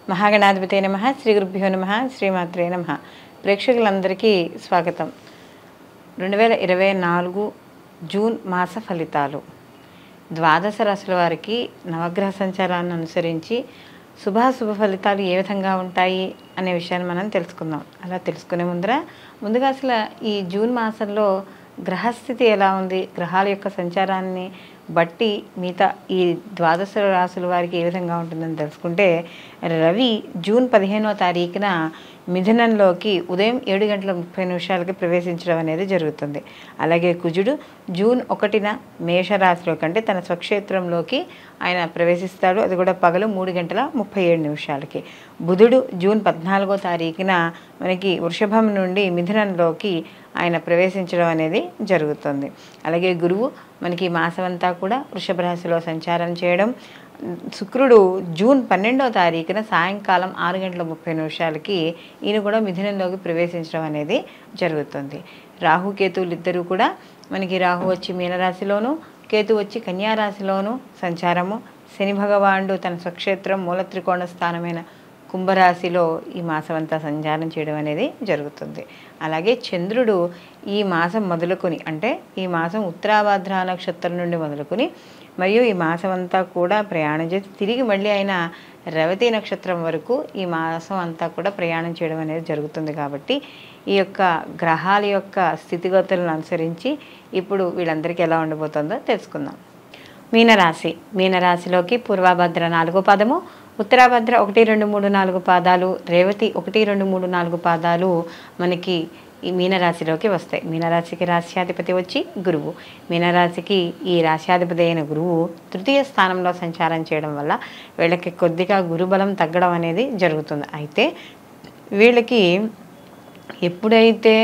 మహాగణాధిపతే నమః. శ్రీ గురుభ్యో నమః. శ్రీమాత్రే నమః. ప్రేక్షకులందరికీ స్వాగతం. 2024 జూన్ మాస ఫలితాలు. ద్వాదశ రాశుల వారికి నవగ్రహ సంచారాన్ని అనుసరించి శుభాశుభ ఫలితాలు ఏ విధంగా ఉంటాయి అనే విషయాన్ని మనం తెలుసుకుందాం. అలా తెలుసుకునే ముందుగా అసలు ఈ జూన్ మాసంలో గ్రహస్థితి ఎలా ఉంది, గ్రహాల యొక్క సంచారాన్ని బట్టి మిగతా ఈ ద్వాదశ రాశుల వారికి ఏ విధంగా ఉంటుందని తెలుసుకుంటే, రవి జూన్ 15వ తారీఖున మిథునంలోకి ఉదయం 7:30 ప్రవేశించడం అనేది జరుగుతుంది. అలాగే కుజుడు జూన్ 1న మేషరాశిలోకి అంటే తన స్వక్షేత్రంలోకి ఆయన ప్రవేశిస్తాడు. అది కూడా పగలు 3:37. బుధుడు జూన్ 14వ తారీఖున మనకి వృషభం నుండి మిథునంలోకి ఆయన ప్రవేశించడం అనేది జరుగుతుంది. అలాగే గురువు మనకి మాసమంతా కూడా వృషభ రాశిలో సంచారం చేయడం. శుక్రుడు జూన్ 12వ తారీఖున సాయంకాలం 6:30 ఈయన కూడా మిథునంలోకి ప్రవేశించడం అనేది జరుగుతుంది. రాహుకేతువులు ఇద్దరు కూడా మనకి రాహు వచ్చి మీనరాశిలోను, కేతు వచ్చి కన్యారాశిలోను సంచారము. శని భగవానుడు తన స్వక్షేత్రం మూల త్రికోణ స్థానమైన కుంభరాశిలో ఈ మాసం అంతా సంచారం చేయడం అనేది జరుగుతుంది. అలాగే చంద్రుడు ఈ మాసం మొదలుకొని అంటే ఈ మాసం ఉత్తరాభాద్ర నక్షత్రం నుండి మొదలుకొని మరియు ఈ మాసం అంతా కూడా ప్రయాణం చేసి తిరిగి మళ్ళీ ఆయన రేవతి నక్షత్రం వరకు ఈ మాసం అంతా కూడా ప్రయాణం చేయడం అనేది జరుగుతుంది. కాబట్టి ఈ యొక్క గ్రహాల యొక్క స్థితిగతులను అనుసరించి ఇప్పుడు వీళ్ళందరికీ ఎలా ఉండబోతుందో తెలుసుకుందాం. మీనరాశిలోకి పూర్వభద్ర 4వ పాదము, ఉత్తరాభద్ర 1, 2, 3, 4 పాదాలు, రేవతి 1, 2, 3, 4 పాదాలు మనకి ఈ మీనరాశిలోకి వస్తాయి. మీనరాశికి రాశ్యాధిపతి వచ్చి గురువు. మీనరాశికి ఈ రాశ్యాధిపతి అయిన గురువు తృతీయ స్థానంలో సంచారం చేయడం వల్ల వీళ్ళకి కొద్దిగా గురుబలం తగ్గడం అనేది జరుగుతుంది. అయితే వీళ్ళకి ఎప్పుడైతే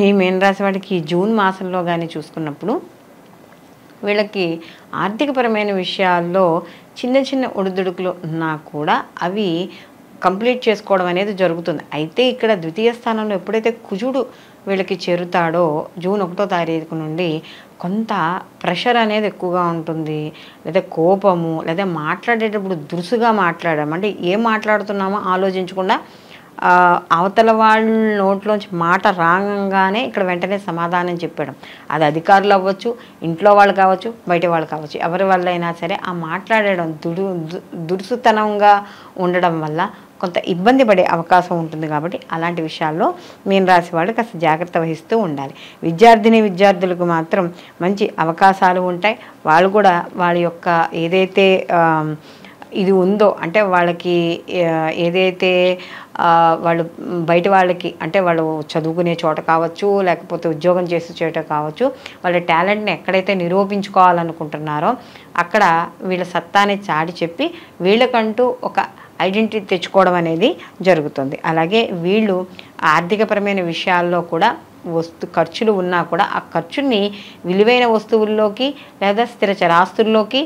ఈ మీనరాశి వాడికి జూన్ మాసంలో కానీ చూసుకున్నప్పుడు వీళ్ళకి ఆర్థికపరమైన విషయాల్లో చిన్న చిన్న ఒడిదుడుకులు ఉన్నా కూడా అవి కంప్లీట్ చేసుకోవడం అనేది జరుగుతుంది. అయితే ఇక్కడ ద్వితీయ స్థానంలో ఎప్పుడైతే కుజుడు వీళ్ళకి చేరుతాడో జూన్ 1వ తారీఖు నుండి కొంత ప్రెషర్ అనేది ఎక్కువగా ఉంటుంది. లేదా కోపము, లేదా మాట్లాడేటప్పుడు దురుసుగా మాట్లాడడం, అంటే ఏం మాట్లాడుతున్నామో ఆలోచించకుండా అవతల వాళ్ళ నోట్లోంచి మాట రాగానే ఇక్కడ వెంటనే సమాధానం చెప్పడం. అది అధికారులు అవ్వచ్చు, ఇంట్లో వాళ్ళు కావచ్చు, బయట వాళ్ళు కావచ్చు, ఎవరి వల్ల అయినా సరే ఆ మాట్లాడడం దురుసుతనంగా ఉండడం వల్ల కొంత ఇబ్బంది పడే అవకాశం ఉంటుంది. కాబట్టి అలాంటి విషయాల్లో మీనరాశి వాళ్ళు కాస్త జాగ్రత్త వహిస్తూ ఉండాలి. విద్యార్థులకు మాత్రం మంచి అవకాశాలు ఉంటాయి. వాళ్ళు కూడా వాళ్ళ యొక్క ఏదైతే ఇది ఉందో అంటే వాళ్ళకి ఏదైతే వాళ్ళు బయట వాళ్ళకి అంటే వాళ్ళు చదువుకునే చోట కావచ్చు, లేకపోతే ఉద్యోగం చేసే చోట కావచ్చు, వాళ్ళ టాలెంట్ని ఎక్కడైతే నిరూపించుకోవాలనుకుంటున్నారో అక్కడ వీళ్ళ సత్తాని చాటి చెప్పి వీళ్ళకంటూ ఒక ఐడెంటిటీ తెచ్చుకోవడం అనేది జరుగుతుంది. అలాగే వీళ్ళు ఆర్థికపరమైన విషయాల్లో కూడా ఖర్చులు ఉన్నా కూడా ఆ ఖర్చుని విలువైన వస్తువుల్లోకి లేదా స్థిర చరాస్తుల్లోకి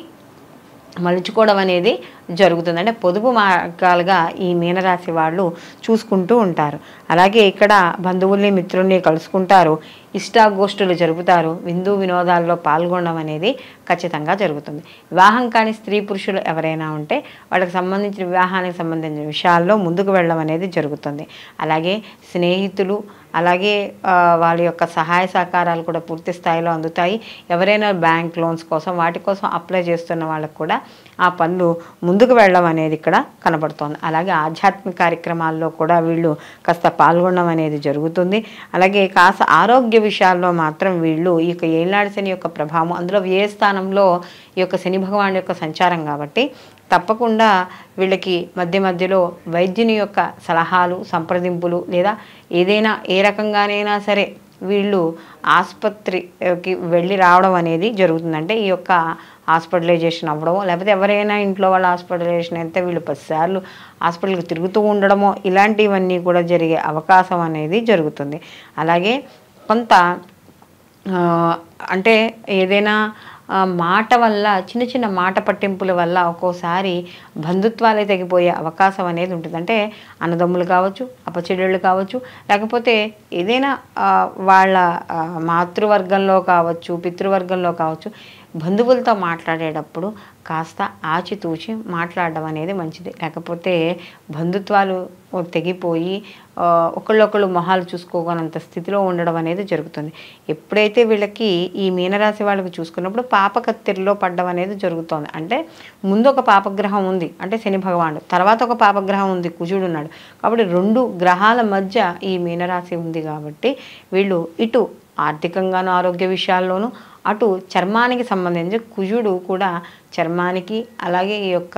మలుచుకోవడం అనేది జరుగుతుంది. అంటే పొదుపు మార్గాలుగా ఈ మీనరాశి వాళ్ళు చూసుకుంటూ ఉంటారు. అలాగే ఇక్కడ బంధువుల్ని మిత్రుల్ని కలుసుకుంటారు, ఇష్టాగోష్ఠులు జరుపుతారు, విందు వినోదాల్లో పాల్గొనడం అనేది ఖచ్చితంగా జరుగుతుంది. వివాహం కాని స్త్రీ పురుషులు ఎవరైనా ఉంటే వాళ్ళకి సంబంధించిన వివాహానికి సంబంధించిన విషయాల్లో ముందుకు వెళ్ళడం అనేది జరుగుతుంది. అలాగే స్నేహితులు అలాగే వాళ్ళ యొక్క సహాయ సహకారాలు కూడా పూర్తి స్థాయిలో అందుతాయి. ఎవరైనా బ్యాంక్ లోన్స్ కోసం వాటి కోసం అప్లై చేస్తున్న వాళ్ళకు కూడా ఆ పనులు ముందుకు వెళ్ళడం అనేది ఇక్కడ కనబడుతోంది. అలాగే ఆధ్యాత్మిక కార్యక్రమాల్లో కూడా వీళ్ళు కాస్త పాల్గొనడం అనేది జరుగుతుంది. అలాగే కాస్త ఆరోగ్య విషయాల్లో మాత్రం వీళ్ళు ఈ యొక్క ఏళ్ళనాడు శని యొక్క ప్రభావం, అందులో వ్యయ స్థానంలో ఈ యొక్క శని భగవాన్ యొక్క సంచారం కాబట్టి తప్పకుండా వీళ్ళకి మధ్యలో వైద్యుని యొక్క సలహాలు, సంప్రదింపులు లేదా ఏదైనా ఏ రకంగానైనా సరే వీళ్ళు ఆసుపత్రికి వెళ్ళి రావడం అనేది జరుగుతుందంటే ఈ యొక్క హాస్పిటలైజేషన్ అవ్వడమో, లేకపోతే ఎవరైనా ఇంట్లో వాళ్ళ హాస్పిటలైజేషన్ అయితే వీళ్ళు 10 సార్లు హాస్పిటల్కి తిరుగుతూ ఉండడమో ఇలాంటివన్నీ కూడా జరిగే అవకాశం అనేది జరుగుతుంది. అలాగే కొంత అంటే ఏదైనా మాట వల్ల చిన్న చిన్న మాట పట్టింపుల వల్ల ఒక్కోసారి బంధుత్వాలే తెగిపోయే అవకాశం అనేది ఉంటుంది. అంటే అన్నదమ్ములు కావచ్చు, అపచెల్లెళ్ళు కావచ్చు, లేకపోతే ఏదైనా వాళ్ళ మాతృవర్గంలో కావచ్చు, పితృవర్గంలో కావచ్చు, బంధువులతో మాట్లాడేటప్పుడు కాస్త ఆచితూచి మాట్లాడడం అనేది మంచిది. లేకపోతే బంధుత్వాలు తెగిపోయి ఒకళ్ళొకళ్ళు మొహాలు చూసుకోగలంత స్థితిలో ఉండడం అనేది జరుగుతుంది. ఎప్పుడైతే వీళ్ళకి ఈ మీనరాశి వాళ్ళకి చూసుకున్నప్పుడు పాపకత్తిరిలో పడ్డం అనేది జరుగుతుంది. అంటే ముందు ఒక పాపగ్రహం ఉంది, అంటే శని భగవానుడు, తర్వాత ఒక పాపగ్రహం ఉంది, కుజుడు ఉన్నాడు. కాబట్టి 2 గ్రహాల మధ్య ఈ మీనరాశి ఉంది కాబట్టి వీళ్ళు ఇటు ఆర్థికంగాను ఆరోగ్య విషయాల్లోనూ, అటు చర్మానికి సంబంధించి కుజుడు కూడా చర్మానికి అలాగే ఈ యొక్క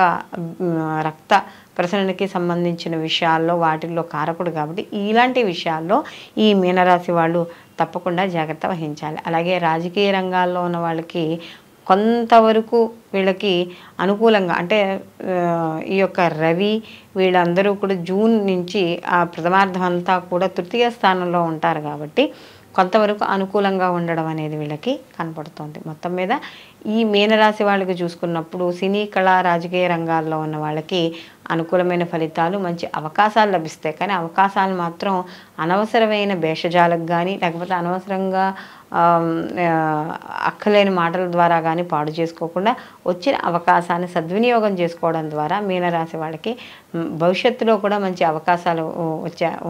రక్త ప్రసరణకి సంబంధించిన విషయాల్లో వాటిల్లో కారకుడు కాబట్టి ఇలాంటి విషయాల్లో ఈ మీనరాశి వాళ్ళు తప్పకుండా జాగ్రత్త వహించాలి. అలాగే రాజకీయ రంగాల్లో ఉన్న వాళ్ళకి కొంతవరకు వీళ్ళకి అనుకూలంగా, అంటే ఈ యొక్క రవి వీళ్ళందరూ కూడా జూన్ నుంచి ఆ ప్రథమార్థం అంతా కూడా తృతీయ స్థానంలో ఉంటారు కాబట్టి కొంతవరకు అనుకూలంగా ఉండడం అనేది వీళ్ళకి కనపడుతుంది. మొత్తం మీద ఈ మీనరాశి వాళ్ళకి చూసుకున్నప్పుడు సినీ కళా రాజకీయ రంగాల్లో ఉన్న వాళ్ళకి అనుకూలమైన ఫలితాలు, మంచి అవకాశాలు లభిస్తాయి. కానీ అవకాశాలు మాత్రం అనవసరమైన భేషజాలకు కానీ లేకపోతే అనవసరంగా అక్కలేని మాటల ద్వారా కానీ పాడు చేసుకోకుండా వచ్చిన అవకాశాన్ని సద్వినియోగం చేసుకోవడం ద్వారా మీనరాశి వాళ్ళకి భవిష్యత్తులో కూడా మంచి అవకాశాలు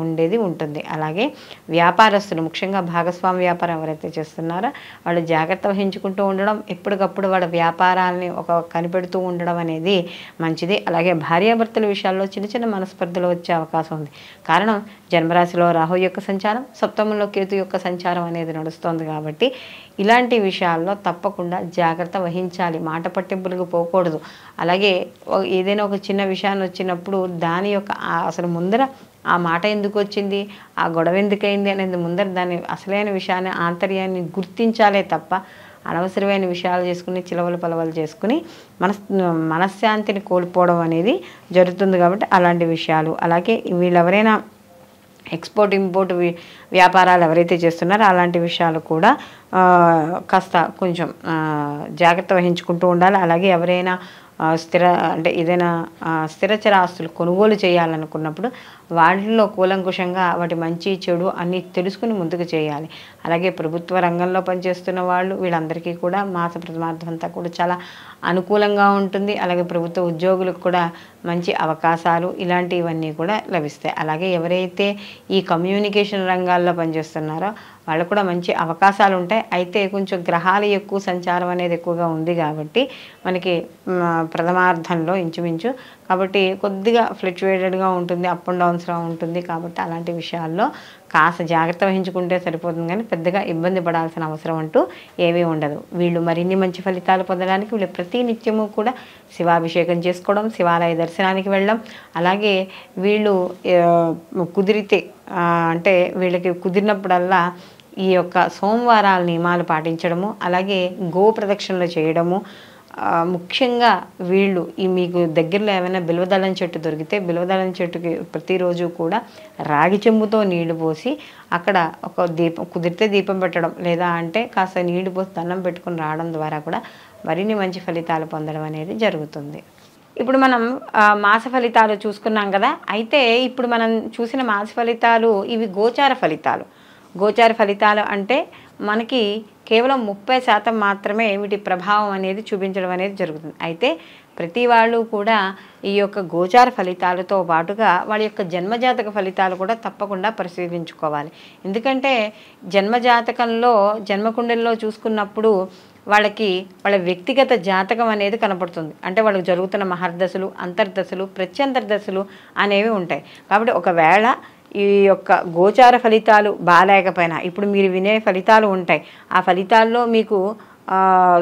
ఉండేది ఉంటుంది. అలాగే వ్యాపారస్తులు, ముఖ్యంగా భాగస్వామి వ్యాపారం ఎవరైతే చేస్తున్నారో వాళ్ళు జాగ్రత్త వహించుకుంటూ ఉండడం, ఎప్పటికప్పుడు వాళ్ళ వ్యాపారాన్ని కనిపెడుతూ ఉండడం అనేది మంచిది. అలాగే భార్యాభర్తల విషయాల్లో చిన్న చిన్న మనస్పర్ధలు వచ్చే అవకాశం ఉంది. కారణం జన్మరాశిలో రాహు యొక్క సంచారం, సప్తమంలో కేతు యొక్క సంచారం అనేది నడుస్తోంది కాబట్టి ఇలాంటి విషయాల్లో తప్పకుండా జాగ్రత్త వహించాలి. మాట పట్టింపులకు పోకూడదు. అలాగే ఏదైనా ఒక చిన్న విషయాన్ని వచ్చినప్పుడు దాని యొక్క అసలు ముందర ఆ మాట ఎందుకు వచ్చింది, ఆ గొడవ ఎందుకైంది అనేది ముందర దాని అసలైన విషయాన్ని, ఆంతర్యాన్ని గుర్తించాలే తప్ప అనవసరమైన విషయాలు చేసుకుని చిలవలు పలవలు చేసుకుని మనశ్శాంతిని కోల్పోవడం అనేది జరుగుతుంది. కాబట్టి అలాంటి విషయాలు, అలాగే వీళ్ళెవరైనా ఎక్స్పోర్ట్ ఇంపోర్ట్ వ్యాపారాలు ఎవరైతే చేస్తున్నారో అలాంటి విషయాలు కూడా కాస్త కొంచెం జాగ్రత్త వహించుకుంటూ ఉండాలి. అలాగే ఎవరైనా అంటే ఏదైనా స్థిరచర ఆస్తులు కొనుగోలు చేయాలనుకున్నప్పుడు వాటిల్లో కూలంకుషంగా వాటి మంచి చెడు అన్నీ తెలుసుకుని ముందుకు చేయాలి. అలాగే ప్రభుత్వ రంగంలో పనిచేస్తున్న వాళ్ళు వీళ్ళందరికీ కూడా మాస ప్రథమార్థం అంతా కూడా చాలా అనుకూలంగా ఉంటుంది. అలాగే ప్రభుత్వ ఉద్యోగులకు కూడా మంచి అవకాశాలు ఇలాంటివన్నీ కూడా లభిస్తాయి. అలాగే ఎవరైతే ఈ కమ్యూనికేషన్ రంగాల్లో పనిచేస్తున్నారో వాళ్ళకు కూడా మంచి అవకాశాలు ఉంటాయి. అయితే కొంచెం గ్రహాలు ఎక్కువ సంచారం అనేది ఎక్కువగా ఉంది కాబట్టి మనకి ప్రథమార్థంలో ఇంచుమించు కాబట్టి కొద్దిగా ఫ్లక్చువేటెడ్గా ఉంటుంది, అప్ అండ్ డౌన్స్గా ఉంటుంది. కాబట్టి అలాంటి విషయాల్లో కాస్త జాగ్రత్త వహించుకుంటే సరిపోతుంది, కానీ పెద్దగా ఇబ్బంది పడాల్సిన అవసరం అంటూ ఏమీ ఉండదు. వీళ్ళు మరిన్ని మంచి ఫలితాలు పొందడానికి వీళ్ళు ప్రతి నిత్యము కూడా శివాభిషేకం చేసుకోవడం, శివాలయ దర్శనానికి వెళ్ళడం, అలాగే వీళ్ళు కుదిరితే అంటే వీళ్ళకి కుదిరినప్పుడల్లా ఈ యొక్క సోమవారాల నియమాలు పాటించడము, అలాగే గో ప్రదక్షిణలు చేయడము, ముఖ్యంగా వీళ్ళు ఈ మీకు దగ్గరలో ఏమైనా బిల్వదళం చెట్టు దొరికితే బిల్వదళం చెట్టుకి ప్రతిరోజు కూడా రాగి చెంబుతో నీళ్లు పోసి అక్కడ ఒక దీపం, కుదిరితే దీపం పెట్టడం, లేదా అంటే కాస్త నీళ్లు పోసి దండం పెట్టుకుని రావడం ద్వారా కూడా మరిన్ని మంచి ఫలితాలు పొందడం అనేది జరుగుతుంది. ఇప్పుడు మనం మాస ఫలితాలు చూసుకున్నాం కదా. అయితే ఇప్పుడు మనం చూసిన మాస ఫలితాలు ఇవి గోచార ఫలితాలు. గోచార ఫలితాలు అంటే మనకి కేవలం 30% మాత్రమే వీటి ప్రభావం అనేది చూపించడం అనేది జరుగుతుంది. అయితే ప్రతి వాళ్ళు కూడా ఈ యొక్క గోచార ఫలితాలతో పాటుగా వాళ్ళ యొక్క జన్మజాతక ఫలితాలు కూడా తప్పకుండా పరిశీలించుకోవాలి. ఎందుకంటే జన్మజాతకంలో జన్మకుండలిలో చూసుకున్నప్పుడు వాళ్ళకి వాళ్ళ వ్యక్తిగత జాతకం అనేది కనపడుతుంది. అంటే వాళ్ళకి జరుగుతున్న మహర్దశలు, అంతర్దశలు, ప్రత్యంతర్దశలు అనేవి ఉంటాయి. కాబట్టి ఒకవేళ ఈ యొక్క గోచార ఫలితాలు బాగాలేకపోయినా ఇప్పుడు మీరు వినే ఫలితాలు ఉంటాయి, ఆ ఫలితాల్లో మీకు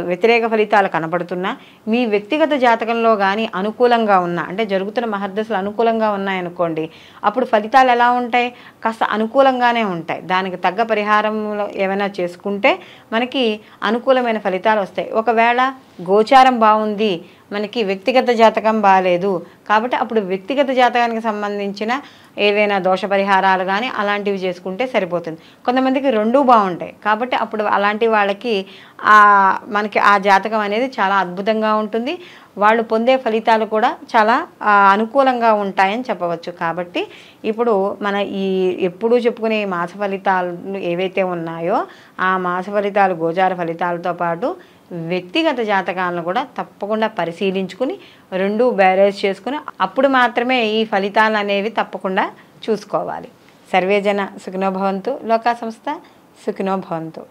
వ్యతిరేక ఫలితాలు కనపడుతున్నా మీ వ్యక్తిగత జాతకంలో కానీ అనుకూలంగా ఉన్నా, అంటే జరుగుతున్న మహర్దశలు అనుకూలంగా ఉన్నాయనుకోండి, అప్పుడు ఫలితాలు ఎలా ఉంటాయి, కాస్త అనుకూలంగానే ఉంటాయి. దానికి తగ్గ పరిహారంలో ఏమైనా చేసుకుంటే మనకి అనుకూలమైన ఫలితాలు వస్తాయి. ఒకవేళ గోచారం బాగుంది, మనకి వ్యక్తిగత జాతకం బాగాలేదు కాబట్టి అప్పుడు వ్యక్తిగత జాతకానికి సంబంధించిన ఏవైనా దోష పరిహారాలు కానీ అలాంటివి చేసుకుంటే సరిపోతుంది. కొంతమందికి రెండూ బాగుంటాయి కాబట్టి అప్పుడు అలాంటి వాళ్ళకి మనకి ఆ జాతకం అనేది చాలా అద్భుతంగా ఉంటుంది. వాళ్ళు పొందే ఫలితాలు కూడా చాలా అనుకూలంగా ఉంటాయని చెప్పవచ్చు. కాబట్టి ఇప్పుడు మన ఈ ఎప్పుడూ చెప్పుకునే మాస ఫలితాలు ఏవైతే ఉన్నాయో ఆ మాస ఫలితాలు గోచార ఫలితాలతో పాటు వ్యక్తిగత జాతకాలను కూడా తప్పకుండా పరిశీలించుకుని రెండు బ్యారేజ్ చేసుకుని అప్పుడు మాత్రమే ఈ ఫలితాలు అనేవి తప్పకుండా చూసుకోవాలి. సర్వేజన సుఖినో భవంతు. లోకా సంస్థ సుఖినో భవంతు.